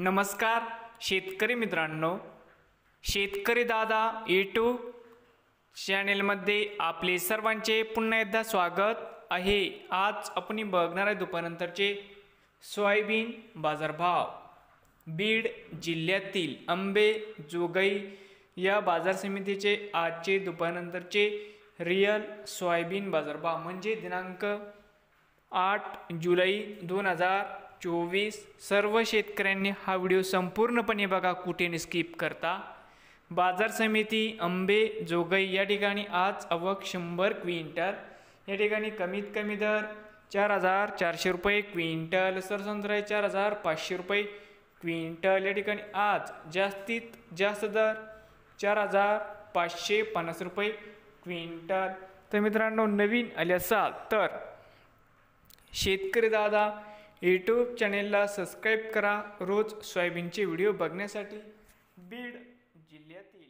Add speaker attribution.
Speaker 1: नमस्कार शेतकरी मित्रांनो, शेतकरी दादा यूट्यूब चॅनेलमध्ये आपले सर्वांचे पुन्हा एकदा स्वागत आहे। आज आपण बघणार आहे दुपारनंतरचे सोयाबीन बाजारभाव। बीड जिल्ह्यातील अंबेजोगाई या बाजार समितीचे आजचे दुपारनंतरचे रियल सोयाबीन बाजारभाव म्हणजे दिनांक 8 जुलै 2024। सर्व शेतकऱ्यांनी हा व्हिडिओ संपूर्णपणे बघा, कुठे स्किप करता। बाजार समिती अंबेजोगाई या ठिकाणी आज आवक 100 क्विंटल, या ठिकाणी कमीत कमी दर 4400 रुपये क्विंटल, सरसंत्रा 4500 रुपये क्विंटल, या ठिकाणी आज जास्तीत जास्त दर 4550 रुपये क्विंटल। तर मित्रांनो, नवीन आले असाल तर शेतकरी दादा यूट्यूब चॅनेलला सबस्क्राईब करा रोज सोयाबीनचे व्हिडिओ बघण्यासाठी। बीड जिल्ह्यातील